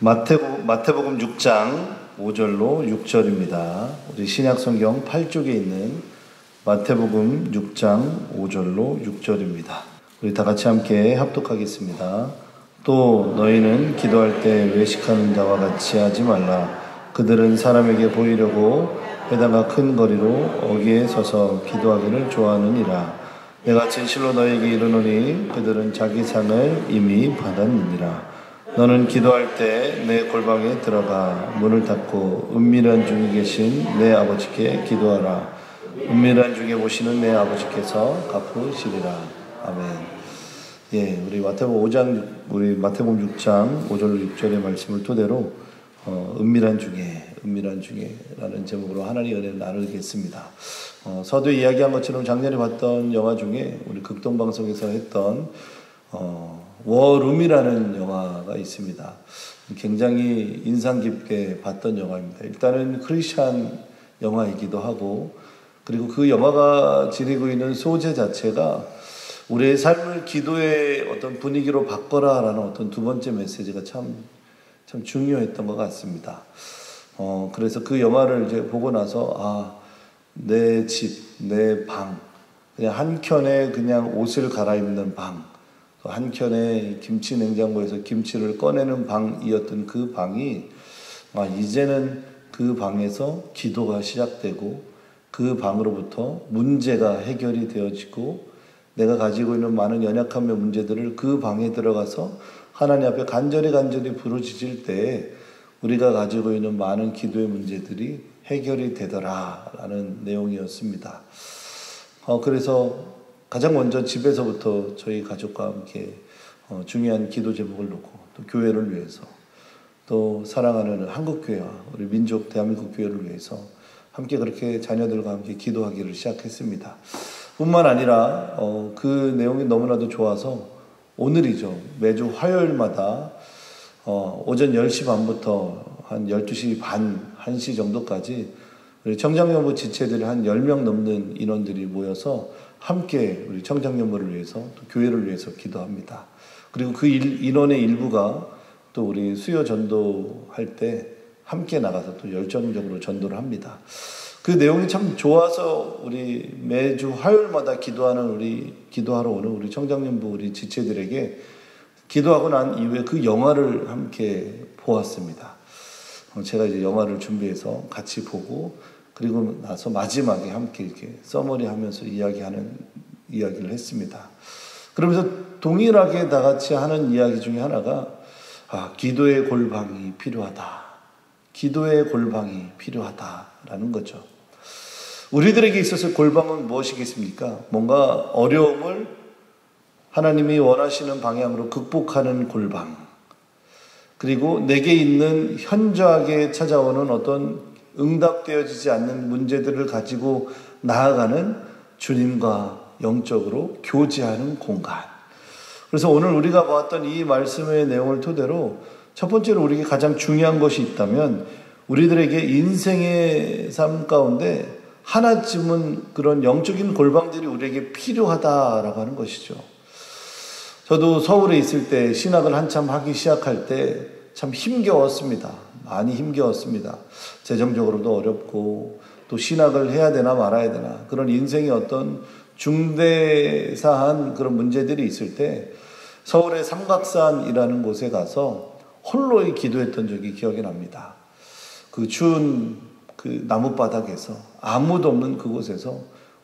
마태복음 6장 5절로 6절입니다. 우리 신약성경 8쪽에 있는 마태복음 6장 5절로 6절입니다. 우리 다 같이 함께 합독하겠습니다. 또 너희는 기도할 때 외식하는 자와 같이 하지 말라. 그들은 사람에게 보이려고 회당과 큰 거리로 어귀에 서서 기도하기를 좋아하느니라. 내가 진실로 너희에게 이르노니 그들은 자기 상을 이미 받았느니라. 너는 기도할 때 내 골방에 들어가 문을 닫고 은밀한 중에 계신 내 아버지께 기도하라. 은밀한 중에 보시는 내 아버지께서 갚으시리라. 아멘. 예, 우리 마태복음 6장 5절로 6절의 말씀을 토대로 은밀한 중에라는 제목으로 하나님의 은혜를 나누겠습니다. 서두에 이야기한 것처럼 작년에 봤던 영화 중에 우리 극동방송에서 했던 워룸이라는 영화가 있습니다. 굉장히 인상 깊게 봤던 영화입니다. 일단은 크리스찬 영화이기도 하고, 그리고 그 영화가 지니고 있는 소재 자체가 우리의 삶을 기도의 어떤 분위기로 바꿔라라는 어떤 두 번째 메시지가 참 중요했던 것 같습니다. 그래서 그 영화를 이제 보고 나서 내 집, 내 방, 그냥 한켠에 그냥 옷을 갈아입는 방, 한켠에 김치 냉장고에서 김치를 꺼내는 방이었던 그 방이 이제는 그 방에서 기도가 시작되고 그 방으로부터 문제가 해결이 되어지고 내가 가지고 있는 많은 연약함의 문제들을 그 방에 들어가서 하나님 앞에 간절히 부르짖을 때 우리가 가지고 있는 많은 기도의 문제들이 해결이 되더라라는 내용이었습니다. 그래서 가장 먼저 집에서부터 저희 가족과 함께 중요한 기도 제목을 놓고 또 교회를 위해서 또 사랑하는 한국교회와 우리 민족 대한민국 교회를 위해서 함께 그렇게 자녀들과 함께 기도하기를 시작했습니다. 뿐만 아니라 그 내용이 너무나도 좋아서 오늘이죠. 매주 화요일마다 오전 10시 반부터 한 12시 반, 1시 정도까지 우리 청장년부 지체들이 한 10명 넘는 인원들이 모여서 함께 우리 청장년부를 위해서 또 교회를 위해서 기도합니다. 그리고 그 인원의 일부가 또 우리 수요 전도할 때 함께 나가서 또 열정적으로 전도를 합니다. 그 내용이 참 좋아서 우리 매주 화요일마다 기도하러 오는 우리 청장년부 우리 지체들에게 기도하고 난 이후에 그 영화를 함께 보았습니다. 제가 이제 영화를 준비해서 같이 보고 그리고 나서 마지막에 함께 이렇게 서머리 하면서 이야기를 했습니다. 그러면서 동일하게 다 같이 하는 이야기 중에 하나가 기도의 골방이 필요하다. 기도의 골방이 필요하다라는 거죠. 우리들에게 있어서 골방은 무엇이겠습니까? 뭔가 어려움을 하나님이 원하시는 방향으로 극복하는 골방. 그리고 내게 있는 현저하게 찾아오는 어떤 응답되어지지 않는 문제들을 가지고 나아가는 주님과 영적으로 교제하는 공간. 그래서 오늘 우리가 보았던 이 말씀의 내용을 토대로 첫 번째로 우리에게 가장 중요한 것이 있다면 우리들에게 인생의 삶 가운데 하나쯤은 그런 영적인 골방들이 우리에게 필요하다라고 하는 것이죠. 저도 서울에 있을 때 신학을 한참 하기 시작할 때 참 힘겨웠습니다. 많이 힘겨웠습니다. 재정적으로도 어렵고 또 신학을 해야 되나 말아야 되나 그런 인생의 어떤 중대사한 그런 문제들이 있을 때 서울의 삼각산이라는 곳에 가서 홀로 기도했던 적이 기억이 납니다. 그 추운 그 나뭇바닥에서 아무도 없는 그곳에서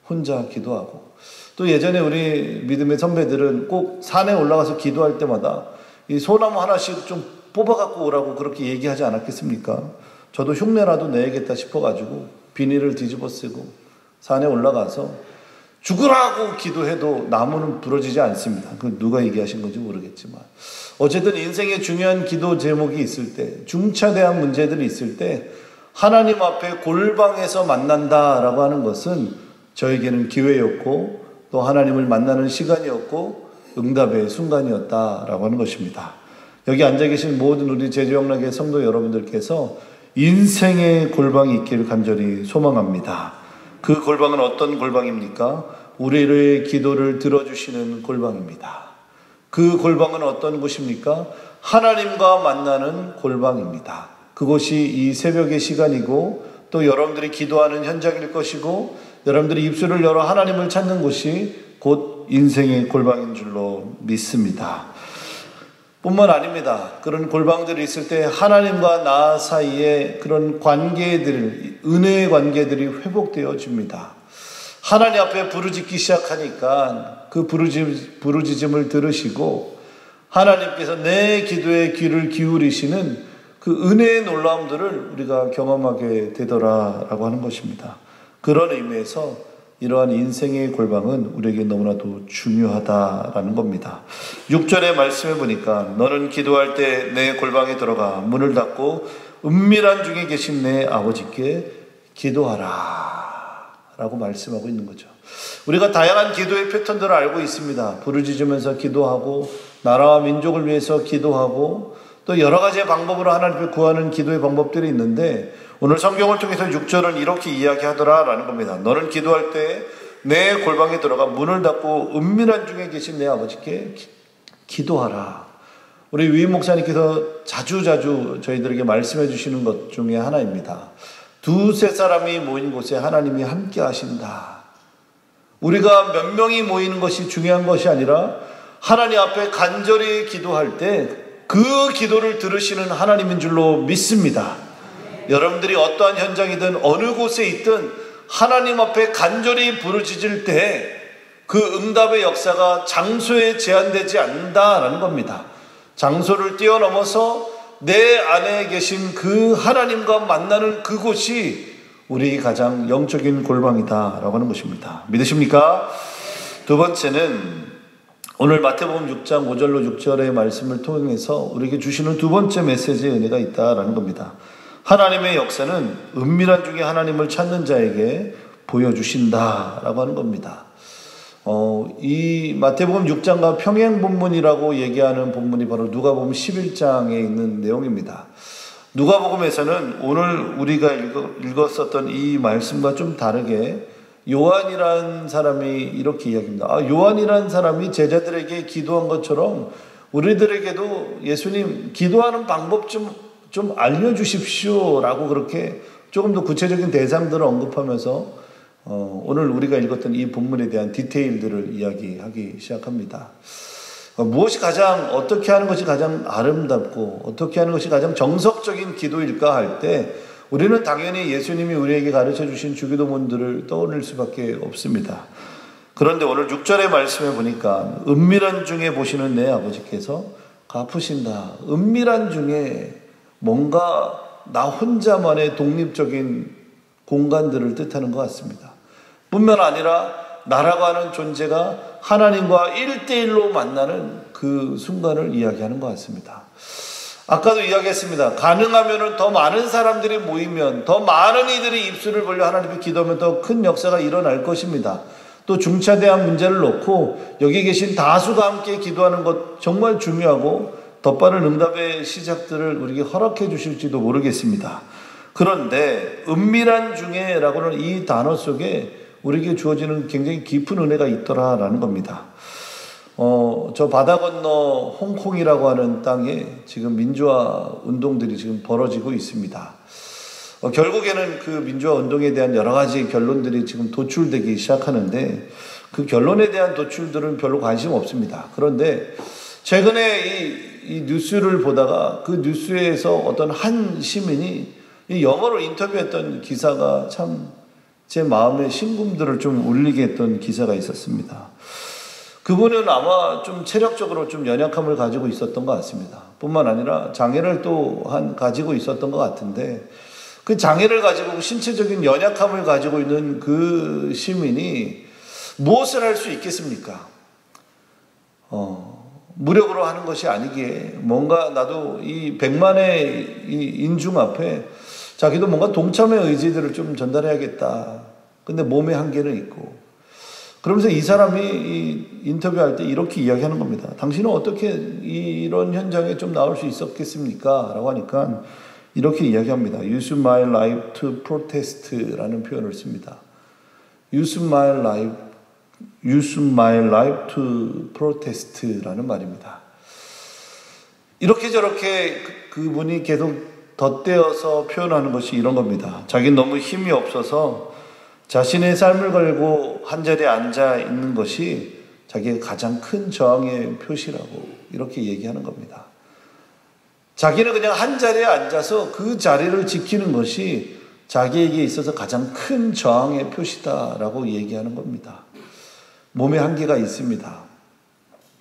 혼자 기도하고 또 예전에 우리 믿음의 선배들은 꼭 산에 올라가서 기도할 때마다 이 소나무 하나씩 좀 뽑아갖고 오라고 그렇게 얘기하지 않았겠습니까? 저도 흉내라도 내야겠다 싶어가지고 비닐을 뒤집어 쓰고 산에 올라가서 죽으라고 기도해도 나무는 부러지지 않습니다. 그 누가 얘기하신 건지 모르겠지만 어쨌든 인생의 중요한 기도 제목이 있을 때 중차대한 문제들이 있을 때 하나님 앞에 골방에서 만난다라고 하는 것은 저에게는 기회였고 또 하나님을 만나는 시간이었고 응답의 순간이었다라고 하는 것입니다. 여기 앉아 계신 모든 우리 제주영락의 성도 여러분들께서 인생의 골방이 있기를 간절히 소망합니다. 그 골방은 어떤 골방입니까? 우리의 기도를 들어주시는 골방입니다. 그 골방은 어떤 곳입니까? 하나님과 만나는 골방입니다. 그곳이 이 새벽의 시간이고 또 여러분들이 기도하는 현장일 것이고 여러분들이 입술을 열어 하나님을 찾는 곳이 곧 인생의 골방인 줄로 믿습니다. 뿐만 아닙니다. 그런 골방들이 있을 때 하나님과 나 사이에 그런 관계들, 은혜의 관계들이 회복되어집니다. 하나님 앞에 부르짖기 시작하니까 그 부르짖음을 들으시고 하나님께서 내 기도에 귀를 기울이시는 그 은혜의 놀라움들을 우리가 경험하게 되더라라고 하는 것입니다. 그런 의미에서 이러한 인생의 골방은 우리에게 너무나도 중요하다라는 겁니다. 6절의 말씀해 보니까 너는 기도할 때 내 골방에 들어가 문을 닫고 은밀한 중에 계신 내 아버지께 기도하라 라고 말씀하고 있는 거죠. 우리가 다양한 기도의 패턴들을 알고 있습니다. 부르짖으면서 기도하고 나라와 민족을 위해서 기도하고 또 여러 가지의 방법으로 하나님께 구하는 기도의 방법들이 있는데 오늘 성경을 통해서 6절은 이렇게 이야기하더라라는 겁니다. 너는 기도할 때 내 골방에 들어가 문을 닫고 은밀한 중에 계신 내 아버지께 기도하라. 우리 위임 목사님께서 자주 저희들에게 말씀해 주시는 것 중에 하나입니다. 두세 사람이 모인 곳에 하나님이 함께 하신다. 우리가 몇 명이 모이는 것이 중요한 것이 아니라 하나님 앞에 간절히 기도할 때 그 기도를 들으시는 하나님인 줄로 믿습니다. 여러분들이 어떠한 현장이든 어느 곳에 있든 하나님 앞에 간절히 부르짖을 때 그 응답의 역사가 장소에 제한되지 않는다라는 겁니다. 장소를 뛰어넘어서 내 안에 계신 그 하나님과 만나는 그곳이 우리 가장 영적인 골방이다라고 하는 것입니다. 믿으십니까? 두 번째는 오늘 마태복음 6장 5절로 6절의 말씀을 통해서 우리에게 주시는 두 번째 메시지의 은혜가 있다라는 겁니다. 하나님의 역사는 은밀한 중에 하나님을 찾는 자에게 보여주신다라고 하는 겁니다. 이 마태복음 6장과 평행 본문이라고 얘기하는 본문이 바로 누가복음 11장에 있는 내용입니다. 누가복음에서는 오늘 우리가 읽었었던 이 말씀과 좀 다르게 요한이라는 사람이 이렇게 이야기합니다. 요한이라는 사람이 제자들에게 기도한 것처럼 우리들에게도 예수님 기도하는 방법 좀 알려주십시오 라고 그렇게 조금 더 구체적인 대상들을 언급하면서 오늘 우리가 읽었던 이 본문에 대한 디테일들을 이야기하기 시작합니다. 무엇이 어떻게 하는 것이 가장 아름답고 어떻게 하는 것이 가장 정석적인 기도일까 할 때 우리는 당연히 예수님이 우리에게 가르쳐 주신 주기도문들을 떠올릴 수밖에 없습니다. 그런데 오늘 6절의 말씀에 보니까 은밀한 중에 보시는 내 아버지께서 갚으신다. 은밀한 중에 뭔가 나 혼자만의 독립적인 공간들을 뜻하는 것 같습니다. 뿐만 아니라 나라고 하는 존재가 하나님과 1대1로 만나는 그 순간을 이야기하는 것 같습니다. 아까도 이야기했습니다. 가능하면 더 많은 사람들이 모이면 더 많은 이들이 입술을 벌려 하나님께 기도하면 더 큰 역사가 일어날 것입니다. 또 중차대한 문제를 놓고 여기 계신 다수가 함께 기도하는 것 정말 중요하고 더 빠른 응답의 시작들을 우리에게 허락해 주실지도 모르겠습니다. 그런데 은밀한 중에 라고는 이 단어 속에 우리에게 주어지는 굉장히 깊은 은혜가 있더라라는 겁니다. 저 바다 건너 홍콩이라고 하는 땅에 지금 민주화 운동들이 지금 벌어지고 있습니다. 결국에는 그 민주화 운동에 대한 여러 가지 결론들이 지금 도출되기 시작하는데 그 결론에 대한 도출들은 별로 관심 없습니다. 그런데 최근에 이 뉴스를 보다가 그 뉴스에서 어떤 한 시민이 이 영어로 인터뷰했던 기사가 참 제 마음의 심금들을 좀 울리게 했던 기사가 있었습니다. 그분은 아마 좀 체력적으로 좀 연약함을 가지고 있었던 것 같습니다. 뿐만 아니라 장애를 또한 가지고 있었던 것 같은데 그 장애를 가지고 신체적인 연약함을 가지고 있는 그 시민이 무엇을 할 수 있겠습니까? 무력으로 하는 것이 아니기에 뭔가 나도 이 100만의 이 인중 앞에 자기도 뭔가 동참의 의지들을 좀 전달해야겠다. 근데 몸에 한계는 있고. 그러면서 이 사람이 이 인터뷰할 때 이렇게 이야기하는 겁니다. 당신은 어떻게 이런 현장에 좀 나올 수 있었겠습니까? 라고 하니까 이렇게 이야기합니다. Use my life to protest 라는 표현을 씁니다. Use my life to protest 라는 말입니다. 이렇게 저렇게 그분이 계속 덧대어서 표현하는 것이 이런 겁니다. 자기는 너무 힘이 없어서 자신의 삶을 걸고 한자리에 앉아 있는 것이 자기의 가장 큰 저항의 표시라고 이렇게 얘기하는 겁니다. 자기는 그냥 한자리에 앉아서 그 자리를 지키는 것이 자기에게 있어서 가장 큰 저항의 표시다라고 얘기하는 겁니다. 몸에 한계가 있습니다.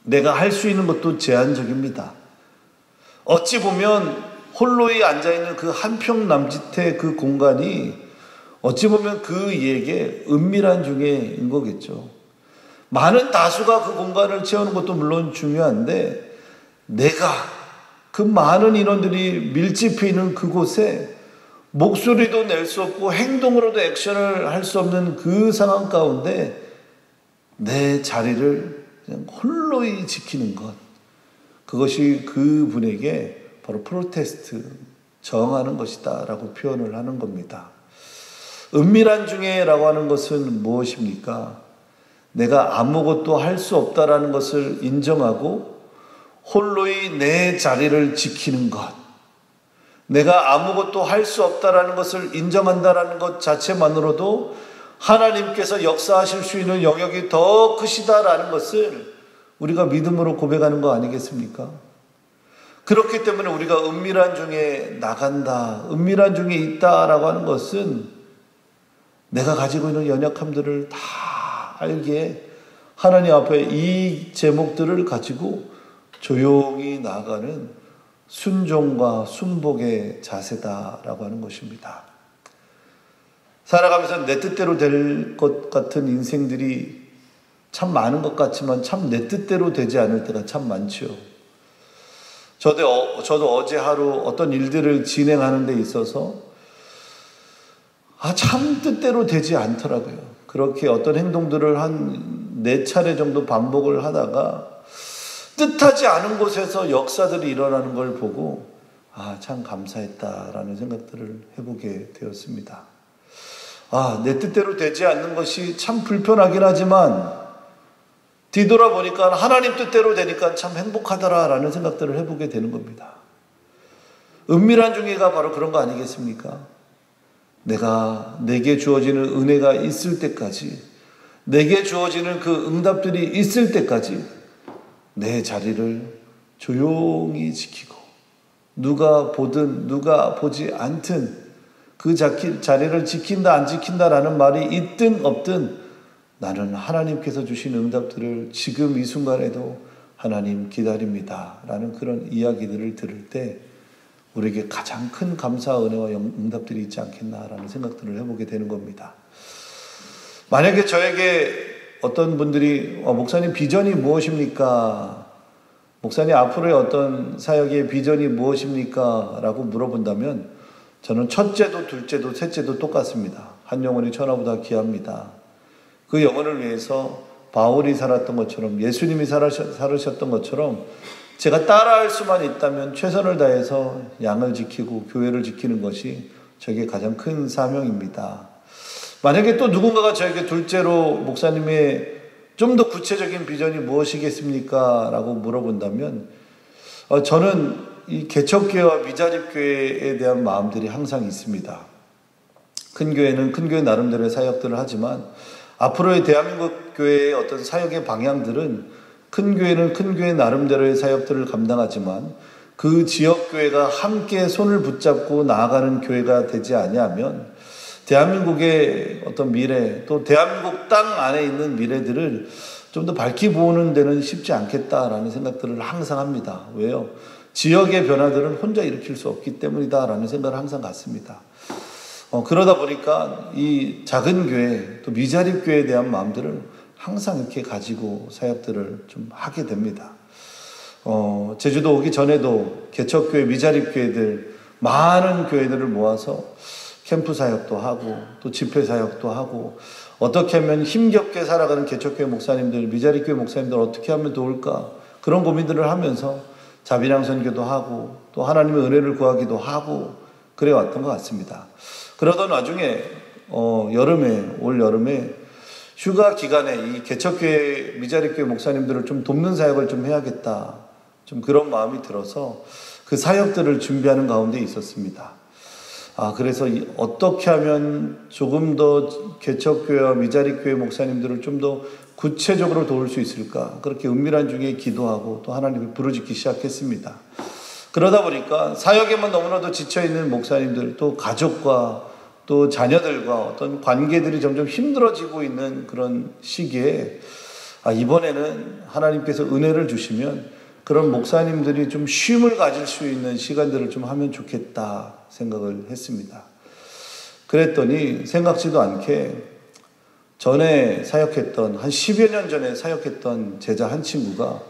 내가 할 수 있는 것도 제한적입니다. 어찌 보면 홀로이 앉아있는 그 한평 남짓의 그 공간이 어찌 보면 그에게 은밀한 중에인 거겠죠. 많은 다수가 그 공간을 채우는 것도 물론 중요한데 내가 그 많은 인원들이 밀집해 있는 그곳에 목소리도 낼 수 없고 행동으로도 액션을 할 수 없는 그 상황 가운데 내 자리를 그냥 홀로이 지키는 것, 그것이 그분에게 바로 프로테스트, 저항하는 것이다 라고 표현을 하는 겁니다. 은밀한 중에라고 하는 것은 무엇입니까? 내가 아무것도 할 수 없다라는 것을 인정하고 홀로이 내 자리를 지키는 것, 내가 아무것도 할 수 없다라는 것을 인정한다라는 것 자체만으로도 하나님께서 역사하실 수 있는 영역이 더 크시다라는 것을 우리가 믿음으로 고백하는 거 아니겠습니까? 그렇기 때문에 우리가 은밀한 중에 나간다, 은밀한 중에 있다라고 하는 것은 내가 가지고 있는 연약함들을 다 알기에 하나님 앞에 이 제목들을 가지고 조용히 나아가는 순종과 순복의 자세다라고 하는 것입니다. 살아가면서 내 뜻대로 될 것 같은 인생들이 참 많은 것 같지만 참 내 뜻대로 되지 않을 때가 참 많죠. 저도 어제 하루 어떤 일들을 진행하는 데 있어서 참 뜻대로 되지 않더라고요. 그렇게 어떤 행동들을 한 4차례 정도 반복을 하다가 뜻하지 않은 곳에서 역사들이 일어나는 걸 보고 참 감사했다라는 생각들을 해보게 되었습니다. 내 뜻대로 되지 않는 것이 참 불편하긴 하지만 뒤돌아보니까 하나님 뜻대로 되니까 참 행복하더라라는 생각들을 해보게 되는 겁니다. 은밀한 중에가 바로 그런 거 아니겠습니까? 내게 주어지는 은혜가 있을 때까지, 내게 주어지는 그 응답들이 있을 때까지 내 자리를 조용히 지키고 누가 보든 누가 보지 않든 그 자리를 지킨다 안 지킨다라는 말이 있든 없든 나는 하나님께서 주신 응답들을 지금 이 순간에도 하나님 기다립니다 라는 그런 이야기들을 들을 때 우리에게 가장 큰 감사와 은혜와 응답들이 있지 않겠나라는 생각들을 해보게 되는 겁니다. 만약에 저에게 어떤 분들이 목사님 비전이 무엇입니까? 목사님 앞으로의 어떤 사역의 비전이 무엇입니까? 라고 물어본다면 저는 첫째도 둘째도 셋째도 똑같습니다. 한 영혼이 천하보다 귀합니다. 그 영혼을 위해서 바울이 살았던 것처럼 예수님이 살으셨던 것처럼 제가 따라할 수만 있다면 최선을 다해서 양을 지키고 교회를 지키는 것이 저에게 가장 큰 사명입니다. 만약에 또 누군가가 저에게 둘째로 목사님의 좀 더 구체적인 비전이 무엇이겠습니까? 라고 물어본다면 저는 이 개척교회와 미자립교회에 대한 마음들이 항상 있습니다. 큰 교회는 큰 교회 나름대로의 사역들을 하지만 앞으로의 대한민국 교회의 어떤 사역의 방향들은 큰 교회는 큰 교회 나름대로의 사역들을 감당하지만 그 지역교회가 함께 손을 붙잡고 나아가는 교회가 되지 아니하면 대한민국의 어떤 미래 또 대한민국 땅 안에 있는 미래들을 좀 더 밝히 보는 데는 쉽지 않겠다라는 생각들을 항상 합니다. 왜요? 지역의 변화들은 혼자 일으킬 수 없기 때문이다라는 생각을 항상 갖습니다. 그러다 보니까 이 작은 교회 또 미자립 교회에 대한 마음들을 항상 이렇게 가지고 사역들을 좀 하게 됩니다. 제주도 오기 전에도 개척교회, 미자립 교회들 많은 교회들을 모아서 캠프 사역도 하고 또 집회 사역도 하고 어떻게 하면 힘겹게 살아가는 개척교회 목사님들, 미자립 교회 목사님들 어떻게 하면 도울까 그런 고민들을 하면서 자비랑 선교도 하고 또 하나님의 은혜를 구하기도 하고 그래 왔던 것 같습니다. 그러던 와중에 올 여름에 휴가 기간에 이 개척교회, 미자립교회 목사님들을 좀 돕는 사역을 좀 해야겠다. 좀 그런 마음이 들어서 그 사역들을 준비하는 가운데 있었습니다. 그래서 어떻게 하면 조금 더 개척교회와 미자립교회 목사님들을 좀 더 구체적으로 도울 수 있을까? 그렇게 은밀한 중에 기도하고 또 하나님을 부르짖기 시작했습니다. 그러다 보니까 사역에만 너무나도 지쳐있는 목사님들, 또 가족과 또 자녀들과 어떤 관계들이 점점 힘들어지고 있는 그런 시기에 이번에는 하나님께서 은혜를 주시면 그런 목사님들이 좀 쉼을 가질 수 있는 시간들을 좀 하면 좋겠다 생각을 했습니다. 그랬더니 생각지도 않게 전에 사역했던, 한 10여 년 전에 사역했던 제자 한 친구가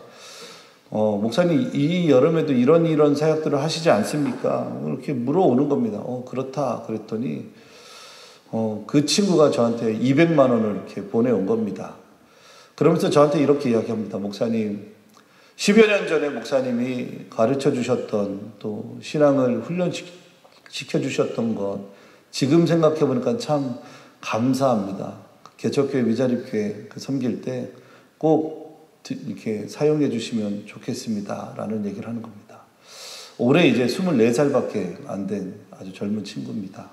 목사님 이 여름에도 이런 사역들을 하시지 않습니까? 이렇게 물어오는 겁니다. 그렇다 그랬더니 그 친구가 저한테 200만 원을 이렇게 보내온 겁니다. 그러면서 저한테 이렇게 이야기합니다. 목사님, 10여 년 전에 목사님이 가르쳐 주셨던 또 신앙을 훈련시켜 주셨던 것 지금 생각해 보니까 참 감사합니다. 개척교회 미자립교회 섬길 때 꼭 이렇게 사용해 주시면 좋겠습니다 라는 얘기를 하는 겁니다. 올해 이제 24살밖에 안 된 아주 젊은 친구입니다.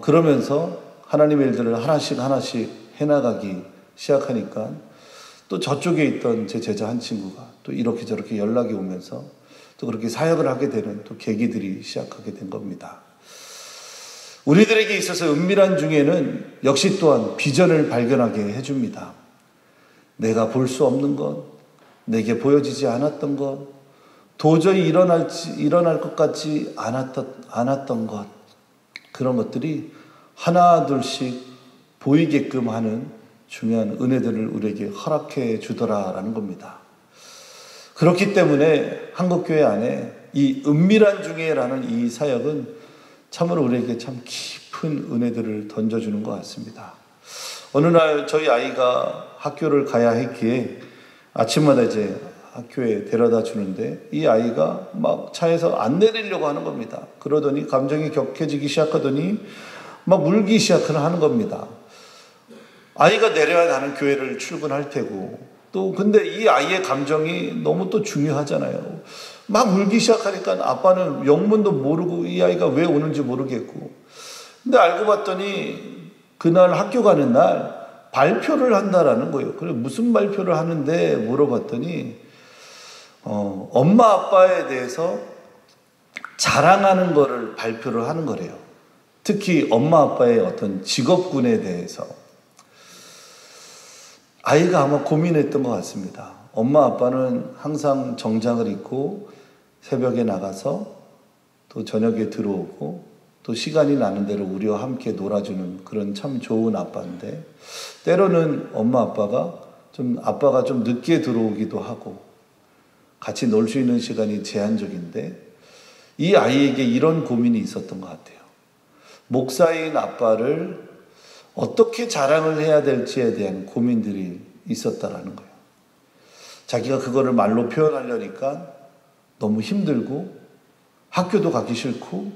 그러면서 하나님의 일들을 하나씩 해나가기 시작하니까 또 저쪽에 있던 제 제자 한 친구가 또 이렇게 저렇게 연락이 오면서 또 그렇게 사역을 하게 되는 또 계기들이 시작하게 된 겁니다. 우리들에게 있어서 은밀한 중에는 역시 또한 비전을 발견하게 해줍니다. 내가 볼 수 없는 것, 내게 보여지지 않았던 것, 도저히 일어날 것 같지 않았던 것, 그런 것들이 하나 둘씩 보이게끔 하는 중요한 은혜들을 우리에게 허락해 주더라라는 겁니다. 그렇기 때문에 한국교회 안에 이 은밀한 중에라는 이 사역은 참으로 우리에게 참 깊은 은혜들을 던져주는 것 같습니다. 어느 날 저희 아이가 학교를 가야 했기에 아침마다 이제 학교에 데려다 주는데 이 아이가 막 차에서 안 내리려고 하는 겁니다. 그러더니 감정이 격해지기 시작하더니 막 울기 시작을 하는 겁니다. 아이가 내려야 나는 교회를 출근할 테고 또 근데 이 아이의 감정이 너무 또 중요하잖아요. 막 울기 시작하니까 아빠는 영문도 모르고 이 아이가 왜 우는지 모르겠고 근데 알고 봤더니 그날 학교 가는 날 발표를 한다라는 거예요. 그래 무슨 발표를 하는데 물어봤더니 엄마 아빠에 대해서 자랑하는 거를 발표를 하는 거래요. 특히 엄마 아빠의 어떤 직업군에 대해서 아이가 아마 고민했던 것 같습니다. 엄마 아빠는 항상 정장을 입고 새벽에 나가서 또 저녁에 들어오고 또 시간이 나는 대로 우리와 함께 놀아주는 그런 참 좋은 아빠인데 때로는 엄마 아빠가 좀 늦게 들어오기도 하고 같이 놀 수 있는 시간이 제한적인데 이 아이에게 이런 고민이 있었던 것 같아요. 목사인 아빠를 어떻게 자랑을 해야 될지에 대한 고민들이 있었다라는 거예요. 자기가 그거를 말로 표현하려니까 너무 힘들고 학교도 가기 싫고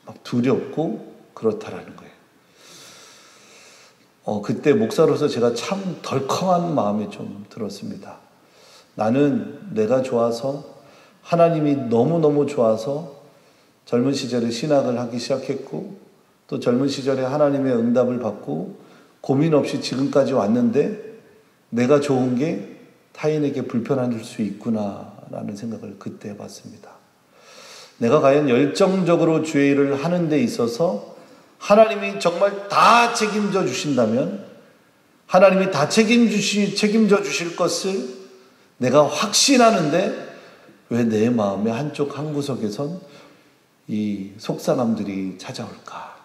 막 두렵고 그렇다라는 거예요. 그때 목사로서 제가 참 덜컹한 마음이 좀 들었습니다. 나는 내가 좋아서 하나님이 너무너무 좋아서 젊은 시절에 신학을 하기 시작했고 또 젊은 시절에 하나님의 응답을 받고 고민 없이 지금까지 왔는데 내가 좋은 게 타인에게 불편할 수 있구나라는 생각을 그때 해봤습니다. 내가 과연 열정적으로 주의 일을 하는 데 있어서 하나님이 정말 다 책임져 주신다면 하나님이 다 책임져 주실 것을 내가 확신하는데 왜 내 마음의 한쪽 한 구석에선 이 속상함들이 찾아올까?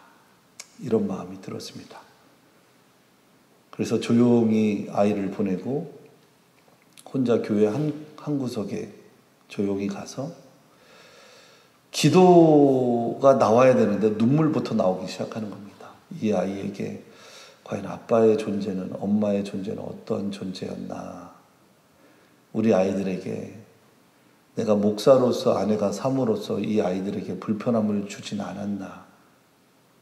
이런 마음이 들었습니다. 그래서 조용히 아이를 보내고 혼자 교회 한 구석에 조용히 가서 기도가 나와야 되는데 눈물부터 나오기 시작하는 겁니다. 이 아이에게 과연 아빠의 존재는, 엄마의 존재는 어떤 존재였나? 우리 아이들에게 내가 목사로서, 아내가 사모로서 이 아이들에게 불편함을 주진 않았나?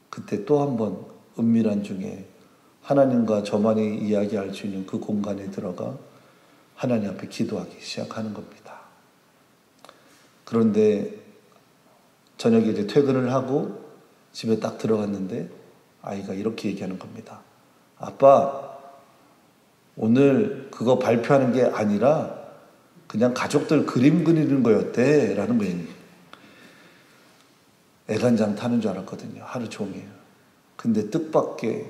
그때 또 한 번 은밀한 중에 하나님과 저만이 이야기할 수 있는 그 공간에 들어가 하나님 앞에 기도하기 시작하는 겁니다. 그런데 저녁에 이제 퇴근을 하고 집에 딱 들어갔는데 아이가 이렇게 얘기하는 겁니다. 아빠, 오늘 그거 발표하는 게 아니라 그냥 가족들 그림 그리는 거였대 라는 거예요. 애간장 타는 줄 알았거든요. 하루 종일. 근데 뜻밖의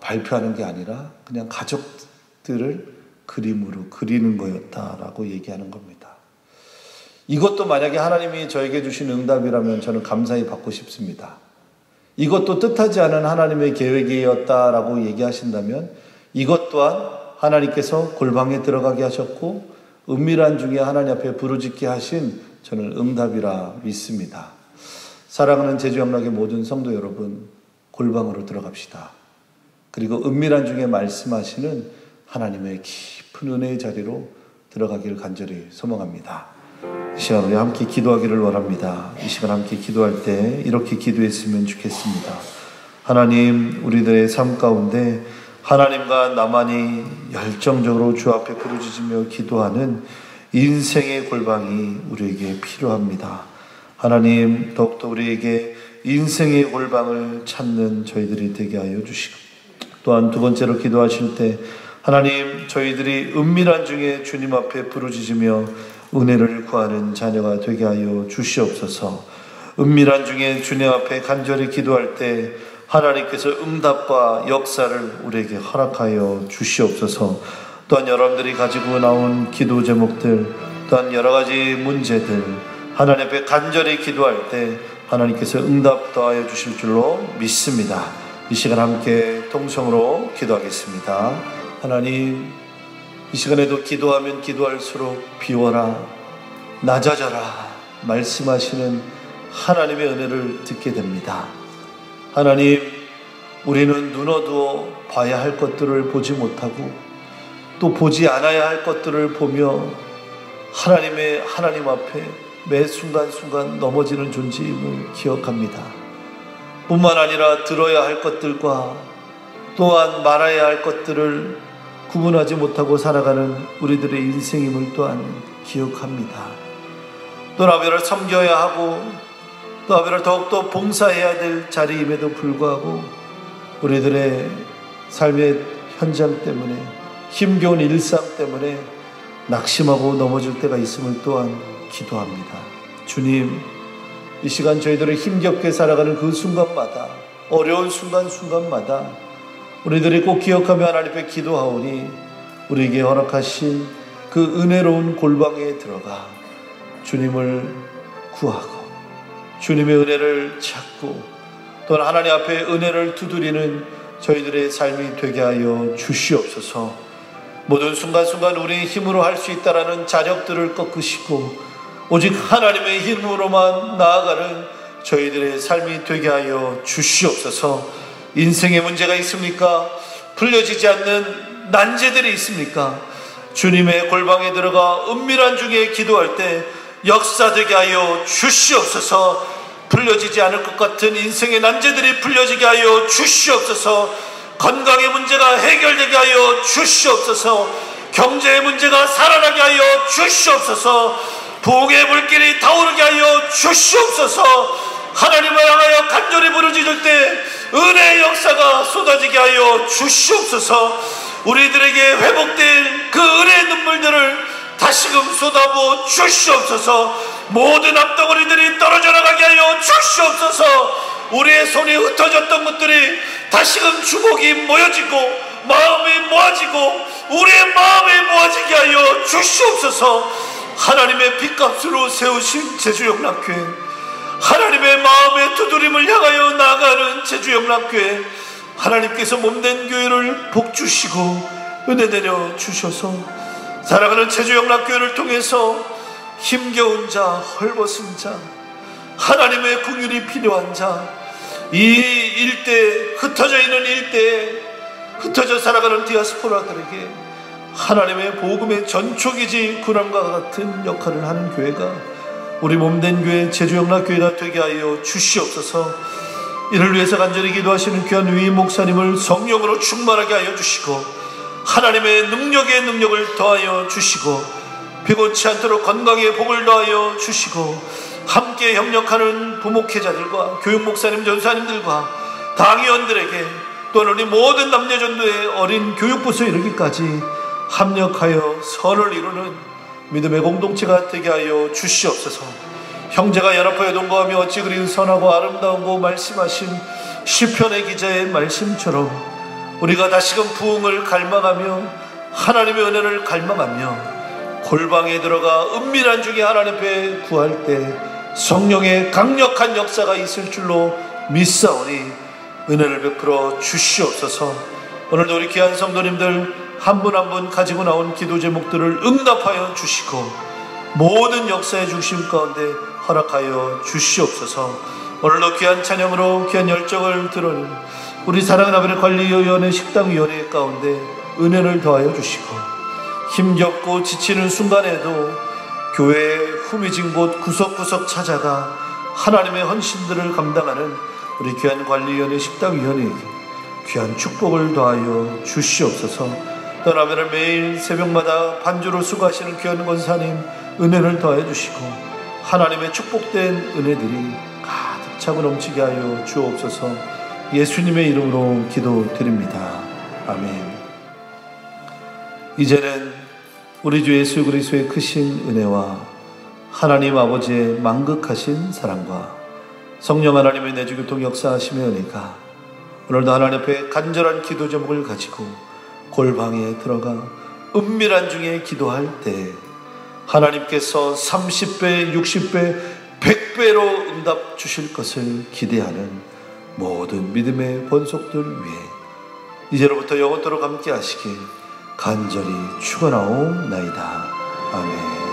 발표하는 게 아니라 그냥 가족들을 그림으로 그리는 거였다라고 얘기하는 겁니다. 이것도 만약에 하나님이 저에게 주신 응답이라면 저는 감사히 받고 싶습니다. 이것도 뜻하지 않은 하나님의 계획이었다라고 얘기하신다면 이것 또한 하나님께서 골방에 들어가게 하셨고 은밀한 중에 하나님 앞에 부르짖게 하신 저는 응답이라 믿습니다. 사랑하는 제주영락의 모든 성도 여러분, 골방으로 들어갑시다. 그리고 은밀한 중에 말씀하시는 하나님의 깊은 은혜의 자리로 들어가기를 간절히 소망합니다. 이 시간 우리 함께 기도하기를 원합니다. 이 시간 함께 기도할 때 이렇게 기도했으면 좋겠습니다. 하나님, 우리들의 삶 가운데 하나님과 나만이 열정적으로 주 앞에 부르짖으며 기도하는 인생의 골방이 우리에게 필요합니다. 하나님, 더욱더 우리에게 인생의 골방을 찾는 저희들이 되게 하여 주시고, 또한 두 번째로 기도하실 때 하나님, 저희들이 은밀한 중에 주님 앞에 부르짖으며 은혜를 구하는 자녀가 되게 하여 주시옵소서. 은밀한 중에 주님 앞에 간절히 기도할 때 하나님께서 응답과 역사를 우리에게 허락하여 주시옵소서. 또한 여러분들이 가지고 나온 기도 제목들, 또한 여러 가지 문제들, 하나님 앞에 간절히 기도할 때 하나님께서 응답 더하여 주실 줄로 믿습니다. 이 시간 함께 통성으로 기도하겠습니다. 하나님, 이 시간에도 기도하면 기도할수록 비워라, 낮아져라 말씀하시는 하나님의 은혜를 듣게 됩니다. 하나님, 우리는 눈 어두어 봐야 할 것들을 보지 못하고 또 보지 않아야 할 것들을 보며 하나님 앞에 매 순간순간 넘어지는 존재임을 기억합니다. 뿐만 아니라 들어야 할 것들과 또한 말아야 할 것들을 구분하지 못하고 살아가는 우리들의 인생임을 또한 기억합니다. 또 나별을 섬겨야 하고 또 나별을 더욱더 봉사해야 될 자리임에도 불구하고 우리들의 삶의 현장 때문에, 힘겨운 일상 때문에 낙심하고 넘어질 때가 있음을 또한 기도합니다. 주님, 이 시간 저희들을 힘겹게 살아가는 그 순간마다, 어려운 순간순간마다 우리들이 꼭 기억하며 하나님 앞에 기도하오니 우리에게 허락하신 그 은혜로운 골방에 들어가 주님을 구하고 주님의 은혜를 찾고 또는 하나님 앞에 은혜를 두드리는 저희들의 삶이 되게 하여 주시옵소서. 모든 순간순간 우리의 힘으로 할 수 있다라는 자력들을 꺾으시고 오직 하나님의 힘으로만 나아가는 저희들의 삶이 되게 하여 주시옵소서. 인생에 문제가 있습니까? 풀려지지 않는 난제들이 있습니까? 주님의 골방에 들어가 은밀한 중에 기도할 때 역사되게 하여 주시옵소서. 풀려지지 않을 것 같은 인생의 난제들이 풀려지게 하여 주시옵소서. 건강의 문제가 해결되게 하여 주시옵소서. 경제의 문제가 살아나게 하여 주시옵소서. 부흥의 물길이 타오르게 하여 주시옵소서. 하나님을 향하여 간절히 부르짖을 때 은혜의 역사가 쏟아지게 하여 주시옵소서. 우리들에게 회복될 그 은혜의 눈물들을 다시금 쏟아부어 주시옵소서. 모든 앞덩어리들이 떨어져 나가게 하여 주시옵소서. 우리의 손이 흩어졌던 것들이 다시금 주먹이 모여지고 마음이 모아지고 우리의 마음이 모아지게 하여 주시옵소서. 하나님의 핏값으로 세우신 제주영락교회, 하나님의 마음의 두드림을 향하여 나아가는 제주영락교회, 하나님께서 몸된 교회를 복주시고 은혜 내려 주셔서 사랑하는 제주영락교회를 통해서 힘겨운 자, 헐벗은 자, 하나님의 긍휼이 필요한 자, 이 일대에 흩어져 있는 일대에 흩어져 살아가는 디아스포라들에게 하나님의 복음의 전초기지 군함과 같은 역할을 하는 교회가 우리 몸된 교회 제주영락교회가 되게 하여 주시옵소서. 이를 위해서 간절히 기도하시는 귀한 위임 목사님을 성령으로 충만하게 하여 주시고 하나님의 능력을 더하여 주시고 피곤치 않도록 건강의 복을 더하여 주시고 함께 협력하는 부목회자들과 교육목사님 전사님들과 당위원들에게 또는 우리 모든 남녀전도의 어린 교육부서에 이르기까지 합력하여 선을 이루는 믿음의 공동체가 되게 하여 주시옵소서. 형제가 연합하여 동거하며 어찌 그리 선하고 아름다운고 말씀하신 시편의 기자의 말씀처럼 우리가 다시금 부흥을 갈망하며 하나님의 은혜를 갈망하며 골방에 들어가 은밀한 중에 하나님 앞에 구할 때 성령의 강력한 역사가 있을 줄로 믿사오니 은혜를 베풀어 주시옵소서. 오늘도 우리 귀한 성도님들 한 분 한 분 가지고 나온 기도 제목들을 응답하여 주시고 모든 역사의 중심 가운데 허락하여 주시옵소서. 오늘도 귀한 찬양으로 귀한 열정을 드러낸 우리 사랑하는 아버지 관리위원회 식당위원회 가운데 은혜를 더하여 주시고 힘겹고 지치는 순간에도 교회의 후미진 곳 구석구석 찾아가 하나님의 헌신들을 감당하는 우리 귀한 관리위원회 식당위원회에게 귀한 축복을 더하여 주시옵소서. 떠나면 매일 새벽마다 반주로 수고하시는 귀한 권사님 은혜를 더하여 주시고 하나님의 축복된 은혜들이 가득 차고 넘치게 하여 주옵소서. 예수님의 이름으로 기도드립니다. 아멘. 이제는 우리 주 예수 그리스도의 크신 은혜와 하나님 아버지의 만극하신 사랑과 성령 하나님의 내주교통 역사하심의 은혜가 오늘도 하나님 앞에 간절한 기도 제목을 가지고 골방에 들어가 은밀한 중에 기도할 때 하나님께서 30배, 60배, 100배로 응답 주실 것을 기대하는 모든 믿음의 본속들 위해 이제로부터 영원토록 함께 하시길 간절히 축원하옵나이다. 아멘.